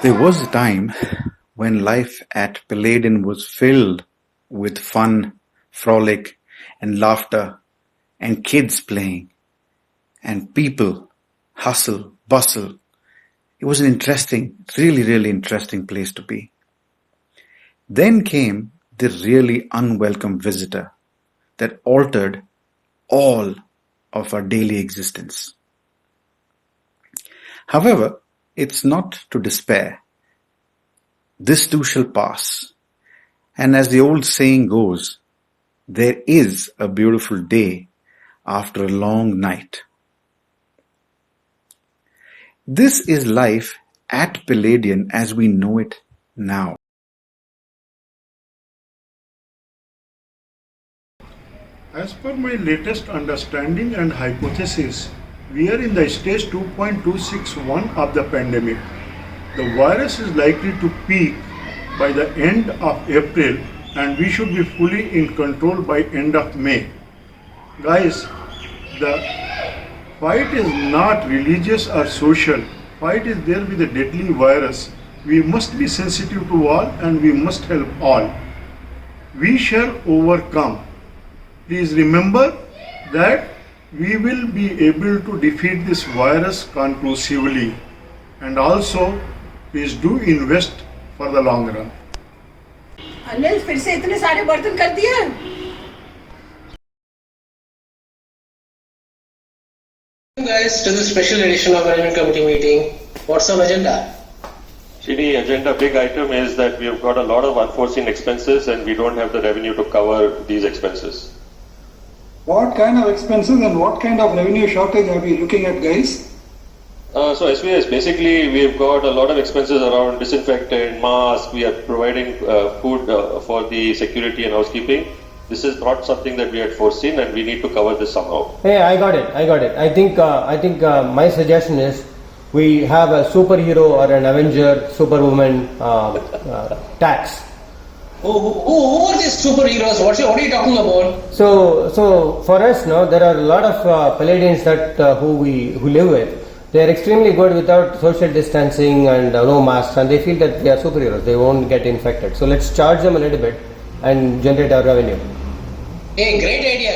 There was a time when life at Palladian was filled with fun, frolic, and laughter, and kids playing, and people, hustle, bustle. It was an interesting, really interesting place to be. Then came the really unwelcome visitor that altered all of our daily existence. However, it's not to despair. This too shall pass. And as the old saying goes, there is a beautiful day after a long night. This is life at Palladian as we know it now. As per my latest understanding and hypothesis, we are in the stage 2.261 of the pandemic. The virus is likely to peak by the end of April and we should be fully in control by end of May. Guys, the fight is not religious or social. Fight is there with a deadly virus. We must be sensitive to all and we must help all. We shall overcome. Please remember that we will be able to defeat this virus conclusively. And also, please do invest for the long run. Anil फिर से इतने सारे बर्तन कर दिए. Guys, to the special edition of Management Committee meeting. What's on agenda? See, the agenda big item is that we have got a lot of unforeseen expenses and we don't have the revenue to cover these expenses. What kind of expenses and what kind of revenue shortage are we looking at, guys? So SVS, basically we've got a lot of expenses around disinfectant, masks, we are providing food for the security and housekeeping. This is not something that we had foreseen and we need to cover this somehow. Hey, I got it. I think my suggestion is we have a superhero or an Avenger, Superwoman tax. Who are these superheroes? What are you talking about? So for us, no, there are a lot of Palladians that who live with. They are extremely good without social distancing and no masks, and they feel that they are superheroes. They won't get infected. So let's charge them a little bit and generate our revenue. Hey, great idea.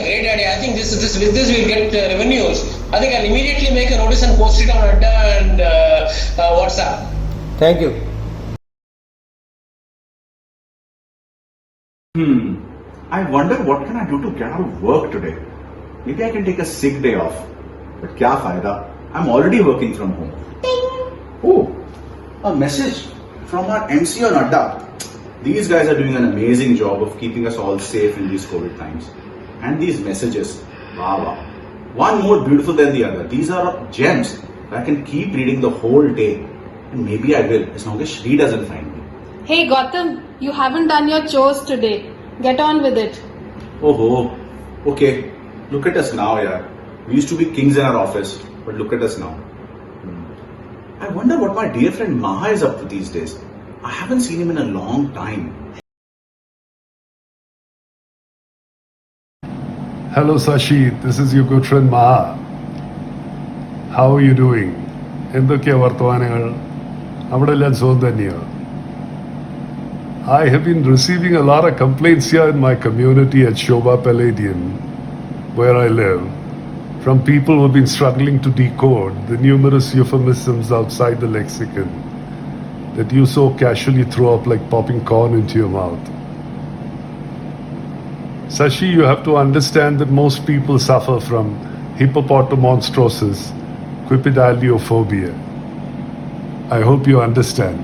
I think with this we'll get revenues. I think I'll immediately make a notice and post it on Adda and WhatsApp. Thank you. I wonder what can I do to get out of work today? Maybe I can take a sick day off. But kya fayda? I'm already working from home. Oh, a message from our MC on Adda. These guys are doing an amazing job of keeping us all safe in these COVID times. And these messages, wow. One more beautiful than the other. These are gems. I can keep reading the whole day. And maybe I will, as long as Shri doesn't find me. Hey Gautam, you haven't done your chores today. Get on with it. Oh, okay. Look at us now, yaar. We used to be kings in our office, but look at us now. I wonder what my dear friend Maha is up to these days. I haven't seen him in a long time. Hello Sashi, this is your good friend Maha. How are you doing? എന്തൊക്കെയാ വർത്തമാനങ്ങൾ? അവിടെ എല്ലാം സുഖം തന്നെയോ? I have been receiving a lot of complaints here in my community at Shobha Palladian, where I live, from people who have been struggling to decode the numerous euphemisms outside the lexicon that you so casually throw up like popping corn into your mouth. Sashi, you have to understand that most people suffer from hippopotamonstrosis, quipidaliophobia. I hope you understand.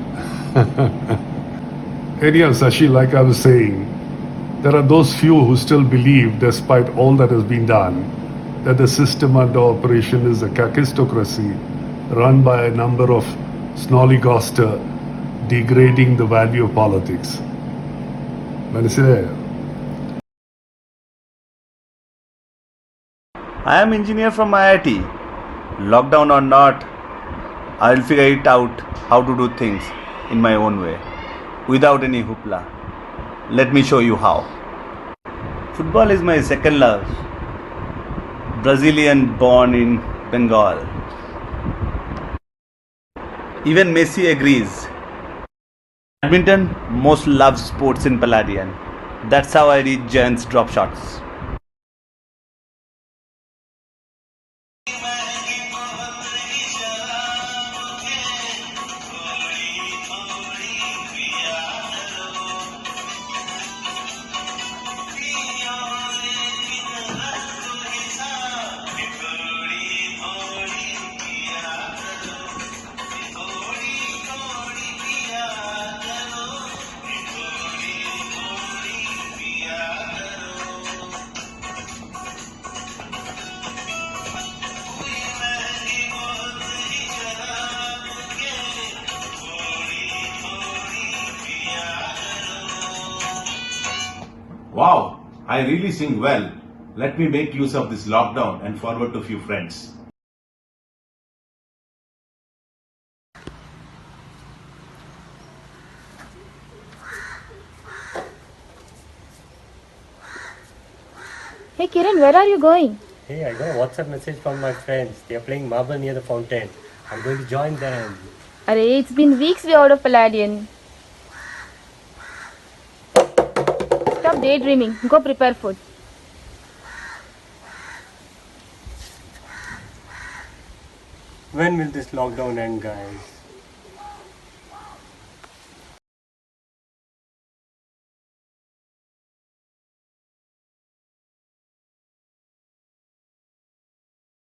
Anyhow, Sashi, like I was saying, there are those few who still believe, despite all that has been done, that the system under operation is a kakistocracy run by a number of snollygoster degrading the value of politics. മനസ്സിലായോ? I am engineer from IIT. Lockdown or not, I will figure it out how to do things in my own way, without any hoopla. Let me show you how. Football is my second love. Brazilian born in Bengal. Even Messi agrees Badminton, most loved sports in Palladian. That's how I reach Giants drop shots. Wow, I really sing well. Let me make use of this lockdown and forward to few friends. Hey Kiran, where are you going? Hey, I got a WhatsApp message from my friends. They are playing marble near the fountain. I'm going to join them. Arey, it's been weeks we are out of Palladian. Stop daydreaming. Go prepare food. When will this lockdown end, guys?